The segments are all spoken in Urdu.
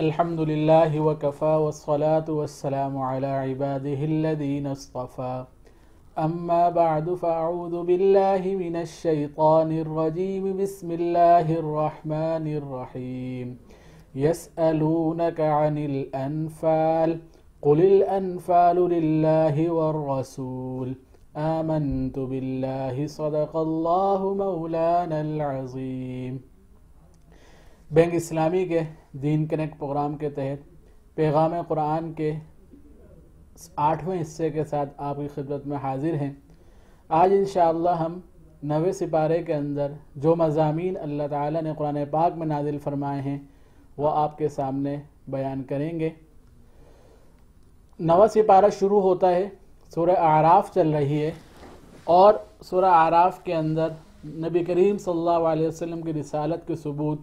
الحمد لله وكفى والصلاة والسلام على عباده الذين اصطفى أما بعد فأعوذ بالله من الشيطان الرجيم بسم الله الرحمن الرحيم يسألونك عن الأنفال قل الأنفال لله والرسول آمنت بالله صدق الله مولانا العظيم۔ بینک اسلامی کے دین کنیکٹ پروگرام کے تحت پیغام قرآن کے 8ویں حصے کے ساتھ آپ کی خدمت میں حاضر ہیں۔ آج انشاءاللہ ہم 9ویں سپارے کے اندر جو مضامین اللہ تعالیٰ نے قرآن پاک میں نازل فرمائے ہیں وہ آپ کے سامنے بیان کریں گے۔ 9واں سپارہ شروع ہوتا ہے، سورہ اعراف چل رہی ہے، اور سورہ اعراف کے اندر نبی کریم صلی اللہ علیہ وسلم کی رسالت کے ثبوت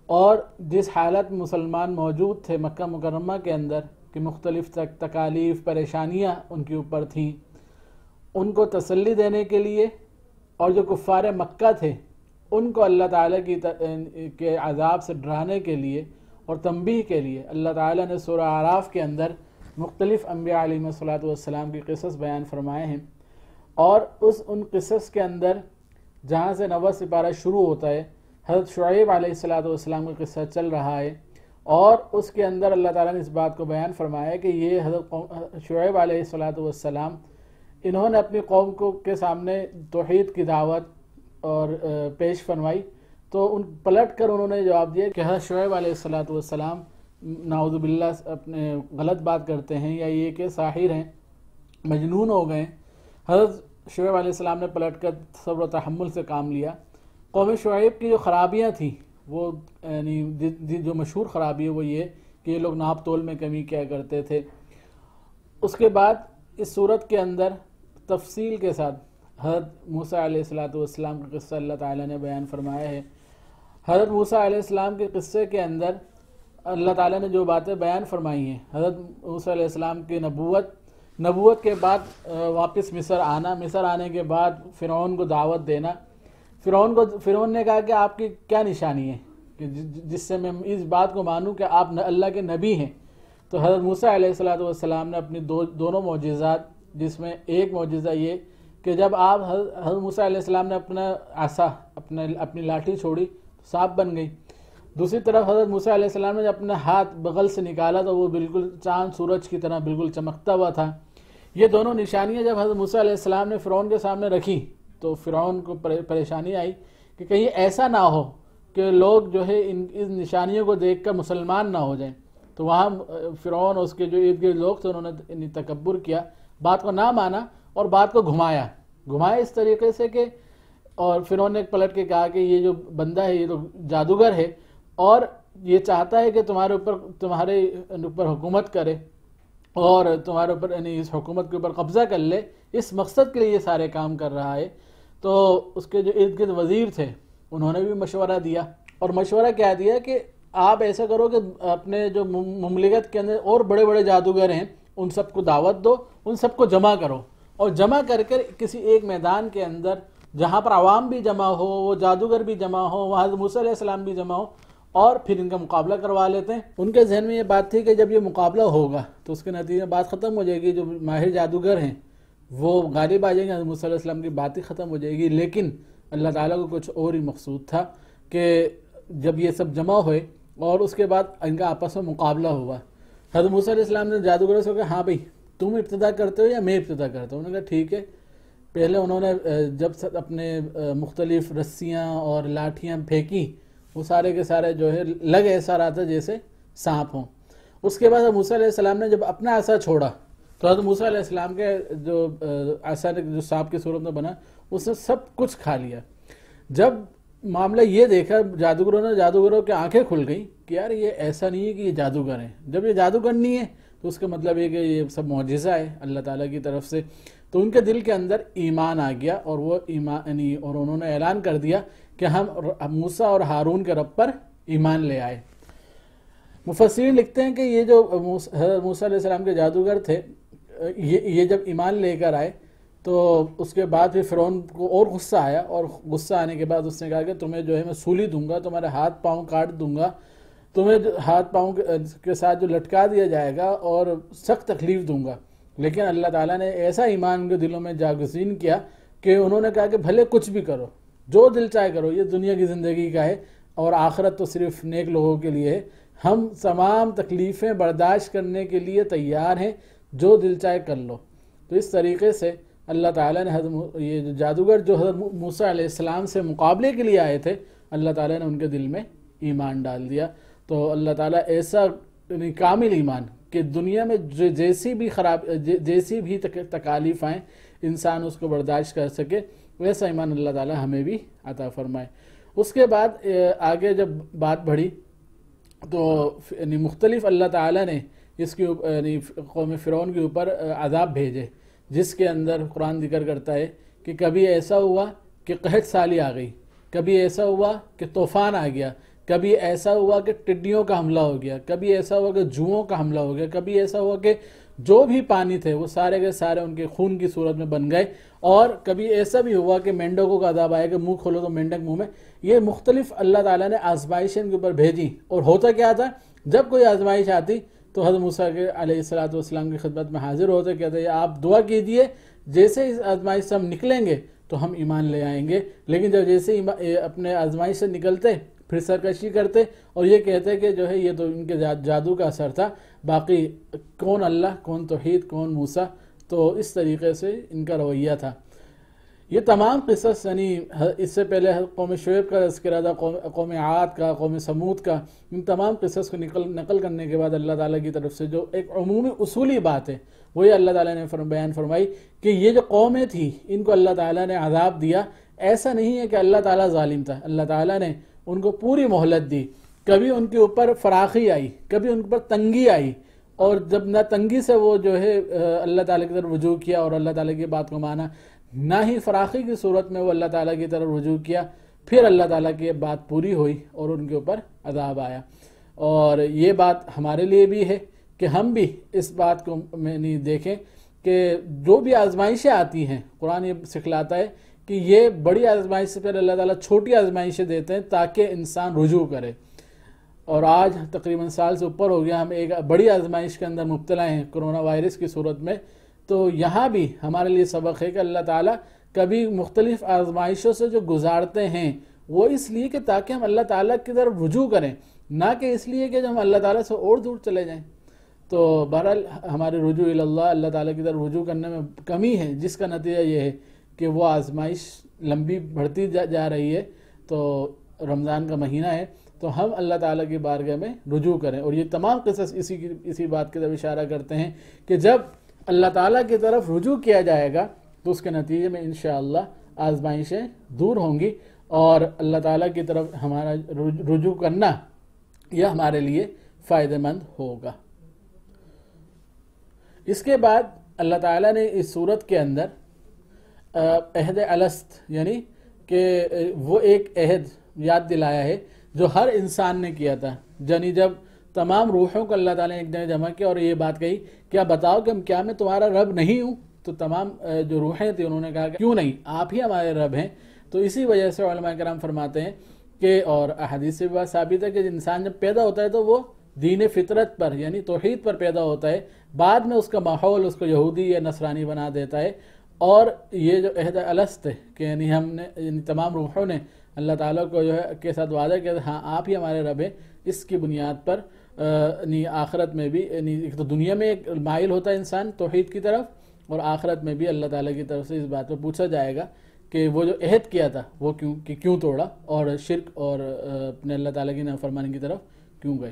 اور جس حالت میں مسلمان موجود تھے مکہ مکرمہ کے اندر کہ مختلف تکالیف پریشانیاں ان کے اوپر تھیں، ان کو تسلی دینے کے لیے اور جو کفار مکہ تھے ان کو اللہ تعالیٰ کے عذاب سے ڈرانے کے لیے اور تنبیہ کے لیے اللہ تعالیٰ نے سورہ اعراف کے اندر مختلف انبیاء علیہ الصلوۃ والسلام کی قصص بیان فرمائے ہیں، اور ان قصص کے اندر جہاں سے 9واں سپارہ شروع ہوتا ہے حضرت شعیب علیہ السلام کا قصہ چل رہا ہے، اور اس کے اندر اللہ تعالیٰ نے اس بات کو بیان فرمایا کہ یہ حضرت شعیب علیہ السلام انہوں نے اپنی قوم کے سامنے توحید کی دعوت اور پیش فرمائی، تو پلٹ کر انہوں نے جواب دیا کہ حضرت شعیب علیہ السلام نعوذ باللہ اپنے غلط بات کرتے ہیں، یا یہ کہ ساحر ہیں، مجنون ہو گئے۔ حضرت شعیب علیہ السلام نے پلٹ کر صبر و تحمل سے کام لیا۔ قوم شعیب کی جو خرابیاں تھیں وہ یعنی جو مشہور خرابی ہے وہ یہ کہ یہ لوگ ناپ تول میں کمی کیا کرتے تھے۔ اس کے بعد اس صورت کے اندر تفصیل کے ساتھ حضرت موسیٰ علیہ السلام کا قصہ اللہ تعالیٰ نے بیان فرمایا ہے۔ حضرت موسیٰ علیہ السلام کے قصے کے اندر اللہ تعالیٰ نے جو باتیں بیان فرمائی ہیں، حضرت موسیٰ علیہ السلام کی نبوت کے بعد واپس مصر آنے کے بعد فرعون کو دعوت دینا۔ فرعون نے کہا کہ آپ کی کیا نشانی ہے کہ جس سے میں اس بات کو مانوں کہ آپ اللہ کے نبی ہیں؟ تو حضرت موسیٰ علیہ السلام نے اپنی دونوں معجزات، جس میں ایک معجزہ یہ کہ جب آپ حضرت موسیٰ علیہ السلام نے اپنا عصا اپنی لاٹھی چھوڑی تو سانپ بن گئی، دوسری طرف حضرت موسیٰ علیہ السلام نے جب اپنا ہاتھ بغل سے نکالا تو وہ بالکل چاند سورج کی طرح بالکل چمکتا ہوا تھا۔ یہ دونوں نشانیاں جب حضرت موسیٰ علیہ السلام نے فرعون کے سامنے رکھی تو فرعون کو پریشانی آئی کہ کہیں ایسا نہ ہو کہ لوگ جو ہے ان نشانیوں کو دیکھ کر مسلمان نہ ہو جائیں۔ تو وہاں فرعون اور اس کے جو ارد گرد لوگ تھے انہوں نے تکبر کیا، بات کو نہ مانا اور بات کو گھمایا اس طریقے سے کہ اور فرعون نے پلٹ کے کہا کہ یہ جو بندہ ہے یہ تو جادوگر ہے اور یہ چاہتا ہے کہ تمہارے اوپر حکومت کرے اور تمہارے اوپر یعنی اس حکومت کے اوپر قبضہ کر لے، اس مقصد کے لیے یہ سارے کام کر رہا ہے۔ تو اس کے جو ارد گرد وزیر تھے انہوں نے بھی مشورہ دیا، اور مشورہ کیا دیا کہ آپ ایسا کرو کہ اپنے جو مملکت کے اندر اور بڑے بڑے جادوگر ہیں ان سب کو دعوت دو، ان سب کو جمع کرو، اور جمع کر کسی ایک میدان کے اندر جہاں پر عوام بھی جمع ہو، وہ جادوگر بھی جمع ہو، وہاں حضرت موسیٰ علیہ السلام بھی جمع ہو، اور پھر ان کا مقابلہ کروا لیتے ہیں۔ ان کے ذہن میں یہ بات تھی کہ جب یہ مقابلہ ہوگا تو اس کے نتیجے میں بات ختم ہو جائے گی، جو ماہر جادوگر ہیں وہ غالب آ جائیں گے، حضرت موسیٰ علیہ السلام کی بات ہی ختم ہو جائے گی۔ لیکن اللہ تعالیٰ کو کچھ اور ہی مقصود تھا کہ جب یہ سب جمع ہوئے اور اس کے بعد ان کا آپس میں مقابلہ ہوا، حضرت موسیٰ علیہ السلام نے جادوگروں سے کہا ہاں بھئی تم ابتدا کرتے ہو یا میں ابتدا کرتا ہوں؟ انہوں نے کہا ٹھیک ہے۔ پہلے انہوں نے جب اپنے مختلف رسیاں اور لاٹھیاں پھینکی، وہ سارے کے سارے جو ہے لگ ایسا رہا تھا جیسے سانپ ہوں۔ اس کے بعد حضرت موسیٰ علیہ السلام نے جب اپنا عصا چھوڑا تو حضرت موسیٰ علیہ السلام کے جو عصا جو سانپ کی صورت میں بنا اس نے سب کچھ کھا لیا۔ جب معاملہ یہ دیکھا جادوگروں کی آنکھیں کھل گئیں کہ یار یہ ایسا نہیں ہے کہ یہ جادوگر ہیں، جب یہ جادوگر نہیں ہے تو اس کا مطلب یہ کہ یہ سب معجزہ ہے اللہ تعالیٰ کی طرف سے۔ تو ان کے دل کے اندر ایمان آ گیا، اور وہ ایمان اور انہوں نے اعلان کر دیا کہ ہم موسیٰ اور ہارون کے رب پر ایمان لے آئے۔ مفسرین لکھتے ہیں کہ یہ جو حضرت موسیٰ علیہ السلام کے جادوگر تھے یہ جب ایمان لے کر آئے تو اس کے بعد پھر فرعون کو اور غصہ آیا، اور غصہ آنے کے بعد اس نے کہا کہ تمہیں جو ہے میں سولی دوں گا، تمہارے ہاتھ پاؤں کاٹ دوں گا۔ تمہیں ہاتھ پاؤں کے ساتھ جو لٹکا دیا جائے گا اور سخت تکلیف دوں گا. لیکن اللہ تعالیٰ نے ایسا ایمان ان کے دلوں میں جاگزین کیا کہ انہوں نے کہا کہ بھلے کچھ بھی کرو، جو دل چاہے کرو، یہ دنیا کی زندگی کا ہے اور آخرت تو صرف نیک لوگوں کے لیے ہے. ہم تمام تکلیفیں برداشت کرنے کے لیے تیار ہیں، جو دل چاہے کر لو. تو اس طریقے سے اللہ تعالیٰ نے یہ جو جادوگر جو حضرت موسیٰ علیہ السلام سے مقابلے کے لیے آئے تھے، اللہ تعالیٰ نے ان کے دل میں ایمان ڈال دیا. تو اللہ تعالیٰ ایسا کامل ایمان کہ دنیا میں جیسی بھی تکالیف آئیں انسان اس کو برداشت کر سکے، ویسا ایمان اللہ تعالیٰ ہمیں بھی عطا فرمائے. اس کے بعد آگے جب بات بڑھی تو مختلف اللہ تعالیٰ نے اس کے قوم فرعون کے اوپر عذاب بھیجے، جس کے اندر قرآن ذکر کرتا ہے کہ کبھی ایسا ہوا کہ قحط سالی آ گئی، کبھی ایسا ہوا کہ طوفان آ گیا، کبھی ایسا ہوا کہ ٹڈیوں کا حملہ ہو گیا، کبھی ایسا ہوا کہ جوؤں کا حملہ ہو گیا، کبھی ایسا ہوا کہ جو بھی پانی تھے وہ سارے کے سارے ان کے خون کی صورت میں بن گئے، اور کبھی ایسا بھی ہوا کہ مینڈکوں کا عذاب آیا کہ منہ کھولو تو مینڈک منہ میں. یہ مختلف اللہ تعالیٰ نے آزمائشیں ان کے اوپر بھیجی. اور ہوتا کیا تھا، جب کوئی آزمائش آتی تو حضرت موسیٰ علیہ السلام کی خدمت میں حاضر ہوتے، کہتے ہیں آپ دعا کیجئے، جیسے اس آزمائش سے ہم نکلیں گے تو ہم ایمان لے آئیں گے. لیکن جب جیسے اپنے آزمائش سے نکلتے پھر سرکشی کرتے اور یہ کہتے کہ جو ہے یہ تو ان کے جادو کا اثر تھا، باقی کون اللہ، کون توحید، کون موسیٰ. تو اس طریقے سے ان کا رویہ تھا. یہ تمام قصص یعنی اس سے پہلے قوم شعیب کا تذکرہ تھا، قوم عاد کا، قوم سمود کا. ان تمام قصص کو نقل کرنے کے بعد اللہ تعالیٰ کی طرف سے جو ایک عمومی اصولی بات ہے وہ یہ اللہ تعالیٰ نے بیان فرمائی کہ یہ جو قومیں تھیں ان کو اللہ تعالیٰ نے عذاب دیا. ایسا نہیں ہے کہ اللہ تعالیٰ ظالم تھا، اللہ تعالیٰ نے ان کو پوری مہلت دی. کبھی ان کے اوپر فراخی آئی، کبھی ان کے اوپر تنگی آئی، اور جب نہ تنگی سے وہ جو ہے اللہ تعالیٰ کی طرف رجوع کیا اور اللہ تعالیٰ کی بات کو مانا، نہ ہی فراخی کی صورت میں وہ اللہ تعالیٰ کی طرف رجوع کیا، پھر اللہ تعالیٰ کی بات پوری ہوئی اور ان کے اوپر عذاب آیا. اور یہ بات ہمارے لیے بھی ہے کہ ہم بھی اس بات کو نہیں دیکھیں کہ جو بھی آزمائشیں آتی ہیں، قرآن یہ سکھلاتا ہے کہ یہ بڑی آزمائش سے پہلے اللہ تعالیٰ چھوٹی آزمائشیں دیتے ہیں تاکہ انسان رجوع کرے. اور آج تقریباً سال سے اوپر ہو گیا ہم ایک بڑی آزمائش کے اندر مبتلا ہیں کرونا وائرس کی صورت میں. تو یہاں بھی ہمارے لیے سبق ہے کہ اللہ تعالیٰ کبھی مختلف آزمائشوں سے جو گزارتے ہیں وہ اس لیے کہ تاکہ ہم اللہ تعالیٰ کی طرف رجوع کریں، نہ کہ اس لیے کہ جو ہم اللہ تعالیٰ سے اور دور چلے جائیں. تو بہرحال ہمارے رجوع اللہ، اللہ تعالیٰ کی طرف رجوع کرنے میں کمی ہے، جس کا نتیجہ یہ ہے کہ وہ آزمائش لمبی بڑھتی جا رہی ہے. تو رمضان کا مہینہ ہے تو ہم اللہ تعالیٰ کی بارگاہ میں رجوع کریں. اور یہ تمام قصص اسی بات کی طرف اشارہ کرتے ہیں کہ جب اللہ تعالیٰ کی طرف رجوع کیا جائے گا تو اس کے نتیجے میں انشاءاللہ آزمائشیں دور ہوں گی، اور اللہ تعالیٰ کی طرف ہمارا رجوع کرنا یہ ہمارے لیے فائدہ مند ہوگا. اس کے بعد اللہ تعالیٰ نے اس صورت کے اندر عہد الست یعنی کہ وہ ایک عہد یاد دلایا ہے جو ہر انسان نے کیا تھا. یعنی جب تمام روحوں کو اللہ تعالیٰ نے ایک جگہ جمع کیا اور یہ بات کہی کیا بتاؤ کہ کیا میں تمہارا رب نہیں ہوں؟ تو تمام جو روحیں تھیں انہوں نے کہا کہ کیوں نہیں، آپ ہی ہمارے رب ہیں. تو اسی وجہ سے علماء کرام فرماتے ہیں کہ، اور احادیث سے بھی بات ثابت ہے کہ انسان جب پیدا ہوتا ہے تو وہ دین فطرت پر یعنی توحید پر پیدا ہوتا ہے، بعد میں اس کا ماحول اس کو یہودی یا نصرانی بنا دیتا ہے. اور یہ جو عہد الست ہے کہ یعنی ہم نے تمام روحوں نے اللہ تعالیٰ کو جو ہے کے ساتھ وعدہ کیا ہاں آپ ہی ہمارے رب ہیں، اس کی بنیاد پر آخرت میں بھی ایک تو دنیا میں ایک مائل ہوتا ہے انسان توحید کی طرف، اور آخرت میں بھی اللہ تعالیٰ کی طرف سے اس بات پہ پوچھا جائے گا کہ وہ جو عہد کیا تھا وہ کیوں توڑا اور شرک اور اپنے اللہ تعالیٰ کی نافرمانی کی طرف کیوں گئے.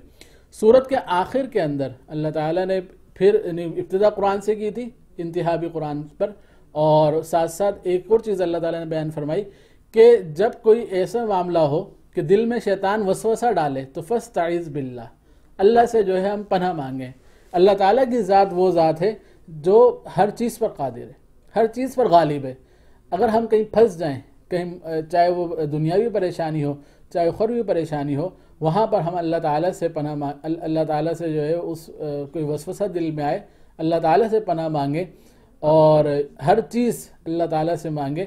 سورت کے آخر کے اندر اللہ تعالیٰ نے پھر ابتدا قرآن سے کی تھی، انتہا بھی قرآن پر، اور ساتھ ساتھ ایک اور چیز اللہ تعالیٰ نے بیان فرمائی کہ جب کوئی ایسا معاملہ ہو کہ دل میں شیطان وسوسہ ڈالے تو فاستعذ باللہ، اللہ سے جو ہے ہم پناہ مانگیں. اللہ تعالیٰ کی ذات وہ ذات ہے جو ہر چیز پر قادر ہے، ہر چیز پر غالب ہے. اگر ہم کہیں پھنس جائیں، کہیں چاہے وہ دنیاوی پریشانی ہو چاہے اخروی پریشانی ہو، وہاں پر ہم اللہ تعالیٰ سے اللہ تعالیٰ سے جو ہے اس کوئی وسوسہ دل میں آئے اللہ تعالیٰ سے پناہ مانگے اور ہر چیز اللہ تعالیٰ سے مانگے.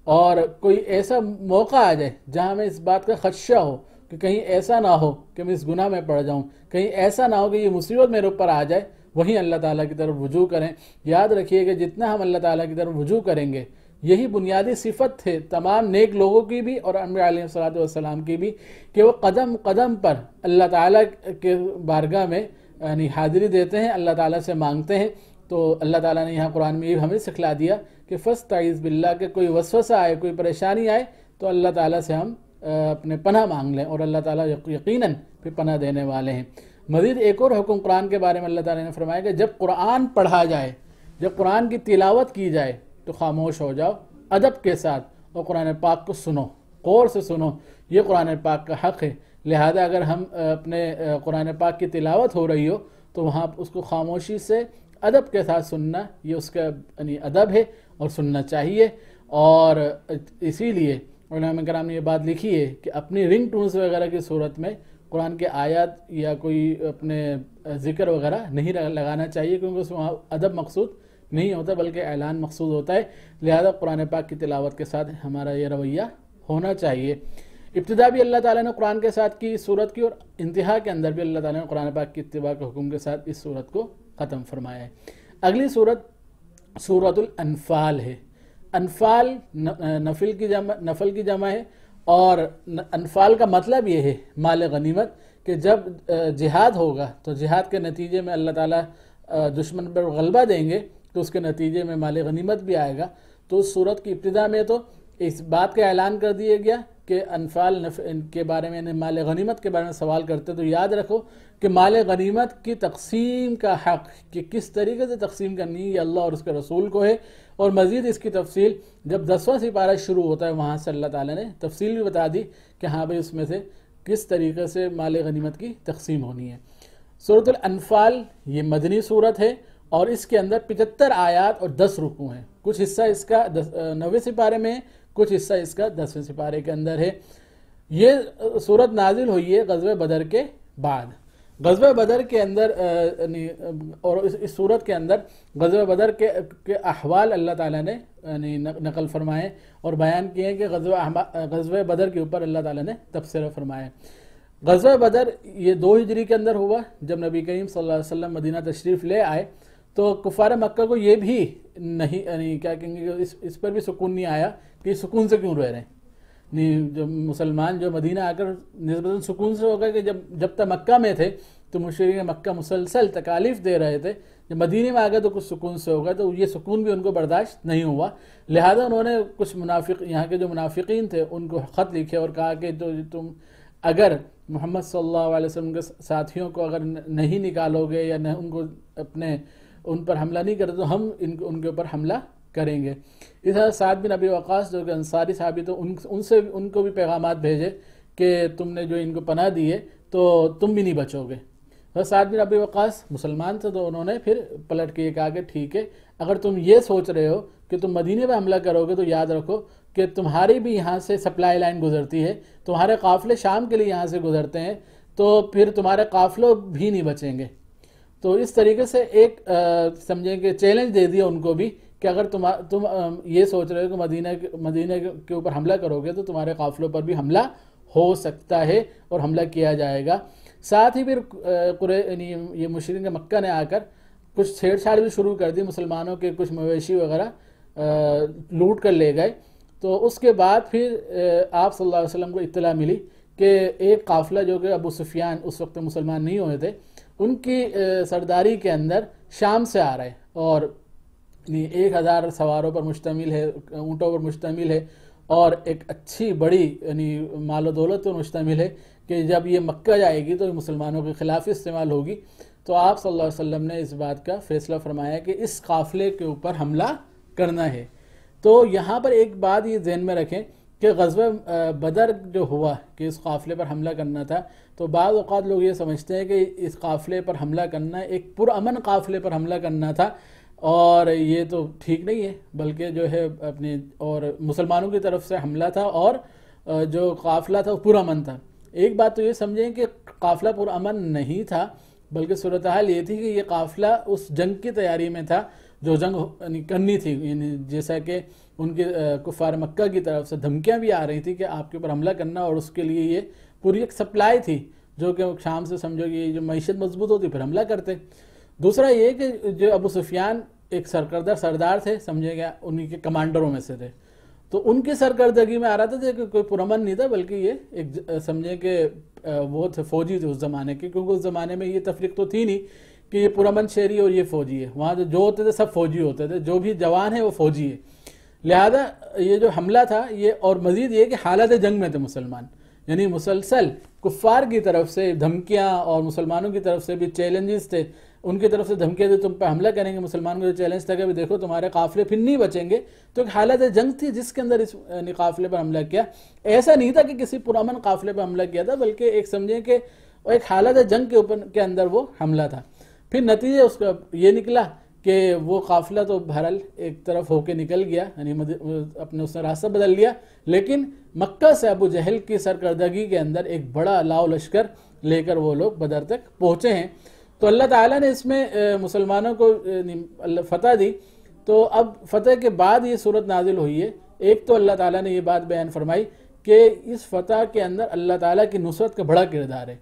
اور کوئی ایسا موقع آ جائے جہاں ہمیں اس بات کا خدشہ ہو کہ کہیں ایسا نہ ہو کہ میں اس گناہ میں پڑ جاؤں، کہیں ایسا نہ ہو کہ یہ مصیبت میرے اوپر آ جائے، وہیں اللہ تعالیٰ کی طرف رجوع کریں۔ یاد رکھیے کہ جتنا ہم اللہ تعالیٰ کی طرف رجوع کریں گے، یہی بنیادی صفت تھے تمام نیک لوگوں کی بھی اور انبیاء علیہ الصلوۃ والسلام کی بھی، کہ وہ قدم قدم پر اللہ تعالیٰ کے بارگاہ میں یعنی حاضری دیتے ہیں، اللہ تعالیٰ سے مانگتے ہیں۔ تو اللہ تعالیٰ نے یہاں قرآن میں یہ ہمیں سکھلا دیا کہ فاستعیذ باللہ، کہ کوئی وسوسہ آئے، کوئی پریشانی آئے تو اللہ تعالیٰ سے ہم اپنے پناہ مانگ لیں، اور اللہ تعالیٰ یقیناً پھر پناہ دینے والے ہیں۔ مزید ایک اور حکم قرآن کے بارے میں اللہ تعالیٰ نے فرمایا کہ جب قرآن پڑھا جائے، جب قرآن کی تلاوت کی جائے تو خاموش ہو جاؤ ادب کے ساتھ، اور قرآن پاک کو سنو، غور سے سنو، یہ قرآن پاک کا حق ہے۔ لہذا اگر ہم اپنے قرآن پاک کی تلاوت ہو رہی ہو تو وہاں اس کو خاموشی سے ادب کے ساتھ سننا، یہ اس کا یعنی ادب ہے اور سننا چاہیے۔ اور اسی لیے علماء کرام نے یہ بات لکھی ہے کہ اپنی رنگ ٹونز وغیرہ کی صورت میں قرآن کے آیات یا کوئی اپنے ذکر وغیرہ نہیں لگانا چاہیے، کیونکہ اس میں ادب مقصود نہیں ہوتا بلکہ اعلان مقصود ہوتا ہے۔ لہذا قرآن پاک کی تلاوت کے ساتھ ہمارا یہ رویہ ہونا چاہیے۔ ابتدا بھی اللہ تعالیٰ نے قرآن کے ساتھ کی صورت کی، اور انتہا کے اندر بھی اللہ تعالیٰ نے قرآن پاک کی اتباع کے حکم کے ساتھ اس صورت کو ختم فرمایا ہے۔ اگلی صورت سورۃ الانفال ہے۔ انفال نفل کی جمع ہے، اور انفال کا مطلب یہ ہے مال غنیمت، کہ جب جہاد ہوگا تو جہاد کے نتیجے میں اللہ تعالیٰ دشمن پر غلبہ دیں گے تو اس کے نتیجے میں مال غنیمت بھی آئے گا۔ تو اس صورت کی ابتدا میں تو اس بات کا اعلان کر دیا گیا کہ انفال کے بارے میں، مال غنیمت کے بارے میں سوال کرتے تو یاد رکھو کہ مال غنیمت کی تقسیم کا حق کہ کس طریقے سے تقسیم کرنی ہے یہ اللہ اور اس کے رسول کو ہے، اور مزید اس کی تفصیل جب 10واں سپارہ شروع ہوتا ہے وہاں سے اللہ تعالیٰ نے تفصیل بھی بتا دی کہ ہاں بھئی اس میں سے کس طریقے سے مال غنیمت کی تقسیم ہونی ہے۔ سورۃ الانفال یہ مدنی صورت ہے، اور اس کے اندر 75 آیات اور 10 رکوع ہیں۔ کچھ حصہ اس کا 9ویں سپارے میں ہے، کچھ حصہ اس کا 10ویں سپارے کے اندر ہے۔ یہ صورت نازل ہوئی ہے غزوہ بدر کے بعد۔ غزوہ بدر کے اندر اور اس صورت کے اندر غزوہ بدر کے احوال اللہ تعالیٰ نے نقل فرمائے اور بیان کیے ہیں کہ غزوہ بدر کے اوپر اللہ تعالیٰ نے تبصرہ فرمایا۔ غزوہ بدر یہ 2 ہجری کے اندر ہوا، جب نبی کریم صلی اللہ علیہ وسلم مدینہ تشریف لے آئے تو کفار مکہ کو یہ بھی نہیں کیا کہیں گے، اس پر بھی سکون نہیں آیا کہ یہ سکون سے کیوں رہ رہے ہیں۔ جو مسلمان جو مدینہ آ کر نسبتاً سکون سے ہوگا کہ جب تک مکہ میں تھے تو مشرکین مکہ مسلسل تکالیف دے رہے تھے، جب مدینہ میں آ گئے تو کچھ سکون سے ہوگا، تو یہ سکون بھی ان کو برداشت نہیں ہوا۔ لہذا انہوں نے کچھ یہاں کے جو منافقین تھے ان کو خط لکھے اور کہا کہ تم اگر محمد صلی اللہ علیہ وسلم کے ساتھیوں کو اگر نہیں نکالو گے یا ان کو ان پر حملہ نہیں کرتے تو ہم ان کے اوپر حملہ کریں گے۔ اس طرح سعد بن ابی وقاص جو کہ انصاری صحابی تو ان کو بھی پیغامات بھیجے کہ تم نے جو ان کو پناہ دی ہے تو تم بھی نہیں بچو گے۔ سعد بن ابی وقاص مسلمان تھے تو انہوں نے پھر پلٹ کے یہ کہا کہ ٹھیک ہے، اگر تم یہ سوچ رہے ہو کہ تم مدینے پہ حملہ کرو گے تو یاد رکھو کہ تمہاری بھی یہاں سے سپلائی لائن گزرتی ہے، تمہارے قافلے شام کے لیے یہاں سے گزرتے ہیں، تو پھر تمہارے قافلوں بھی نہیں بچیں گے۔ تو اس طریقے سے ایک سمجھیں کہ چیلنج دے دیا ان کو بھی کہ اگر تم یہ سوچ رہے ہو کہ مدینہ کے اوپر حملہ کرو گے تو تمہارے قافلوں پر بھی حملہ ہو سکتا ہے اور حملہ کیا جائے گا۔ ساتھ ہی پھر یہ مشرکین مکہ نے آ کر کچھ چھیڑ چھاڑ بھی شروع کر دی، مسلمانوں کے کچھ مویشی وغیرہ لوٹ کر لے گئے۔ تو اس کے بعد پھر آپ صلی اللہ علیہ وسلم کو اطلاع ملی کہ ایک قافلہ جو کہ ابو سفیان اس وقت مسلمان نہیں ہوئے تھے ان کی سرداری کے اندر شام سے آ رہے، اور 1000 سواروں پر مشتمل ہے، اونٹوں پر مشتمل ہے، اور ایک اچھی بڑی مال و دولت پر مشتمل ہے کہ جب یہ مکہ جائے گی تو یہ مسلمانوں کے خلاف استعمال ہوگی۔ تو آپ صلی اللہ علیہ وسلم نے اس بات کا فیصلہ فرمایا کہ اس قافلے کے اوپر حملہ کرنا ہے۔ تو یہاں پر ایک بات یہ ذہن میں رکھیں کہ غزوہ بدر جو ہوا کہ اس قافلے پر حملہ کرنا تھا، تو بعض اوقات لوگ یہ سمجھتے ہیں کہ اس قافلے پر حملہ کرنا ایک پرامن قافلے پر حملہ کرنا تھا، اور یہ تو ٹھیک نہیں ہے، بلکہ جو ہے اور مسلمانوں کی طرف سے حملہ تھا اور جو قافلہ تھا وہ پرامن تھا۔ ایک بات تو یہ سمجھیں کہ قافلہ پرامن نہیں تھا، بلکہ صورتحال یہ تھی کہ یہ قافلہ اس جنگ کی تیاری میں تھا جو جنگ کرنی تھی، جیسا کہ ان کے کفار مکہ کی طرف سے دھمکیاں بھی آ رہی تھی کہ آپ کے اوپر حملہ کرنا، اور اس کے لیے یہ پوری ایک سپلائی تھی جو کہ شام سے سمجھو کہ جو معیشت مضبوط ہوتی پھر حملہ کرتے. دوسرا یہ کہ جو ابو سفیان ایک سرکردہ سردار تھے, سمجھے گیا انہی کے کمانڈروں میں سے تھے, تو ان کی سرکردگی میں آ رہا تھا کہ کوئی پرامن نہیں تھا, بلکہ یہ ایک سمجھے کہ وہ تھے فوجی تھے اس زمانے کے, کیونکہ اس زمانے میں یہ تفریق تو تھی نہیں کہ یہ پرامن شہری اور یہ فوجی ہے. وہاں جو ہوتے تھے سب فوجی ہوتے تھے, جو بھی جوان ہے وہ فوجی ہے. لہذا یہ جو حملہ تھا یہ, اور مزید یہ کہ حالت جنگ میں تھے مسلمان, یعنی مسلسل کفار کی طرف سے دھمکیاں اور مسلمانوں کی طرف سے بھی چیلنجز تھے, ان کی طرف سے دھمکیاں تھے تم پہ حملہ کریں گے. مسلمانوں کو جو چیلنج تھا کہ دیکھو تمہارے قافلے پھر نہیں بچیں گے, تو ایک حالت جنگ تھی جس کے اندر اس قافلے پر حملہ کیا. ایسا نہیں تھا کہ کسی پرامن قافلے پر حملہ کیا تھا, بلکہ ایک سمجھیں کہ ایک حالت جنگ کے اوپر کے اندر وہ حملہ تھا. پھر نتیجہ اس کا یہ نکلا کہ وہ قافلہ تو بہرحال ایک طرف ہو کے نکل گیا, یعنی اپنے اس نے راستہ بدل لیا, لیکن مکہ سے ابو جہل کی سرکردگی کے اندر ایک بڑا لاؤ لشکر لے کر وہ لوگ بدر تک پہنچے ہیں. تو اللہ تعالیٰ نے اس میں مسلمانوں کو فتح دی. تو اب فتح کے بعد یہ صورت نازل ہوئی ہے. ایک تو اللہ تعالیٰ نے یہ بات بیان فرمائی کہ اس فتح کے اندر اللہ تعالیٰ کی نصرت کا بڑا کردار ہے.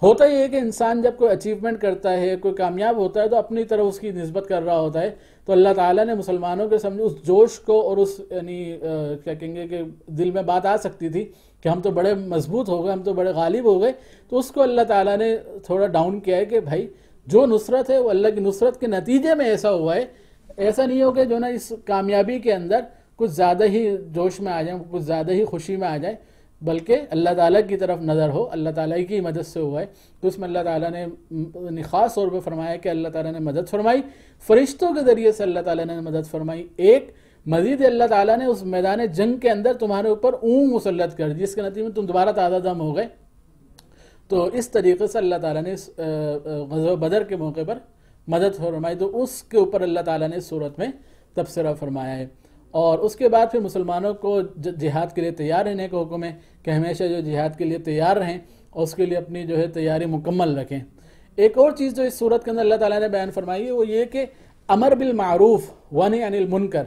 ہوتا یہ ہے کہ انسان جب کوئی اچیومنٹ کرتا ہے, کوئی کامیاب ہوتا ہے, تو اپنی طرف اس کی نسبت کر رہا ہوتا ہے. تو اللہ تعالیٰ نے مسلمانوں کے سمجھے اس جوش کو اور اس یعنی کیا کہیں گے کہ دل میں بات آ سکتی تھی کہ ہم تو بڑے مضبوط ہو گئے, ہم تو بڑے غالب ہو گئے, تو اس کو اللہ تعالیٰ نے تھوڑا ڈاؤن کیا ہے کہ بھائی جو نصرت ہے وہ اللہ کی نصرت کے نتیجے میں ایسا ہوا ہے. ایسا نہیں ہو کہ جو نا اس کامیابی کے اندر کچھ زیادہ ہی جوش میں آ جائیں, کچھ زیادہ ہی خوشی میں آ جائیں, بلکہ اللہ تعالیٰ کی طرف نظر ہو, اللہ تعالیٰ کی مدد سے ہوا ہے. تو اس میں اللہ تعالیٰ نے خاص طور پہ فرمایا کہ اللہ تعالیٰ نے مدد فرمائی, فرشتوں کے ذریعے سے اللہ تعالیٰ نے مدد فرمائی. ایک مزید اللہ تعالیٰ نے اس میدان جنگ کے اندر تمہارے اوپر اونگ مسلط کر دی, جس کے نتیجے میں تم دوبارہ تازہ دم ہو گئے. تو اس طریقے سے اللہ تعالیٰ نے غزوہ بدر کے موقع پر مدد فرمائی. تو اس کے اوپر اللہ تعالیٰ نے اس صورت میں تبصرہ فرمایا ہے. اور اس کے بعد پھر مسلمانوں کو جہاد کے لیے تیار رہنے کا حکم ہے کہ ہمیشہ جو جہاد کے لیے تیار رہیں اور اس کے لیے اپنی جو ہے تیاری مکمل رکھیں. ایک اور چیز جو اس صورت کے اندر اللہ تعالیٰ نے بیان فرمائی ہے وہ یہ کہ امر بالمعروف ونہی عن المنکر,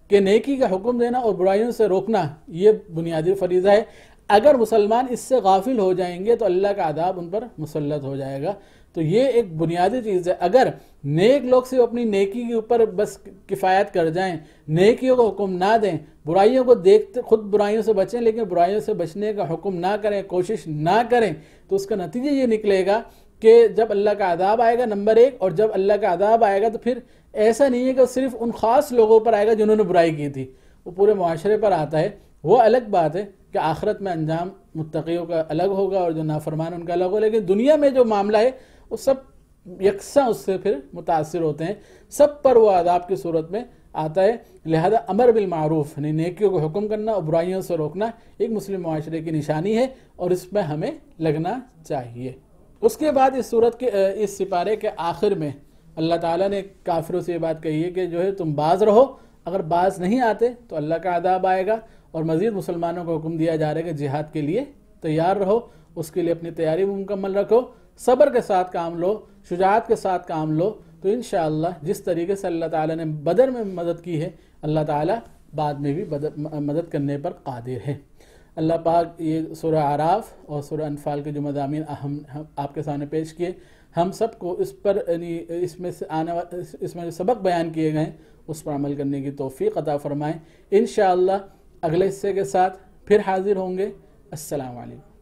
کہ نیکی کا حکم دینا اور برائیوں سے روکنا یہ بنیادی فریضہ ہے. اگر مسلمان اس سے غافل ہو جائیں گے تو اللہ کا عذاب ان پر مسلط ہو جائے گا. تو یہ ایک بنیادی چیز ہے. اگر نیک لوگ سے اپنی نیکی کے اوپر بس کفایت کر جائیں, نیکیوں کو حکم نہ دیں, برائیوں کو دیکھتے خود برائیوں سے بچیں لیکن برائیوں سے بچنے کا حکم نہ کریں, کوشش نہ کریں, تو اس کا نتیجہ یہ نکلے گا کہ جب اللہ کا عذاب آئے گا نمبر ایک, اور جب اللہ کا عذاب آئے گا تو پھر ایسا نہیں ہے کہ صرف ان خاص لوگوں پر آئے گا جنہوں نے برائی کی تھی, وہ پورے معاشرے پر آتا ہے. وہ الگ بات ہے کہ آخرت میں انجام متقیوں کا الگ ہوگا اور جو نافرمان ان کا الگ ہوگا, لیکن دنیا میں جو معاملہ ہے وہ سب یکساں اس سے پھر متاثر ہوتے ہیں, سب پر وہ عذاب کی صورت میں آتا ہے. لہذا امر بالمعروف یعنی نیکیوں کو حکم کرنا اور برائیوں سے روکنا ایک مسلم معاشرے کی نشانی ہے, اور اس میں ہمیں لگنا چاہیے. اس کے بعد اس صورت کے اس سپارے کے آخر میں اللہ تعالیٰ نے کافروں سے یہ بات کہی ہے کہ جو ہے تم باز رہو, اگر باز نہیں آتے تو اللہ کا عذاب آئے گا. اور مزید مسلمانوں کو حکم دیا جا رہا ہے کہ جہاد کے لیے تیار رہو, اس کے لیے اپنی تیاری مکمل رکھو, صبر کے ساتھ کام لو, شجاعت کے ساتھ کام لو. تو انشاءاللہ جس طریقے سے اللہ تعالیٰ نے بدر میں مدد کی ہے, اللہ تعالیٰ بعد میں بھی مدد کرنے پر قادر ہے. اللہ پاک یہ سورہ اعراف اور سورہ انفال کے جو مضامین ہم آپ کے سامنے پیش کیے, ہم سب کو اس پر یعنی اس میں سے اس میں جو سبق بیان کیے گئے ہیں اس پر عمل کرنے کی توفیق عطا فرمائیں. انشاءاللہ اگلے حصے کے ساتھ پھر حاضر ہوں گے. السلام علیکم.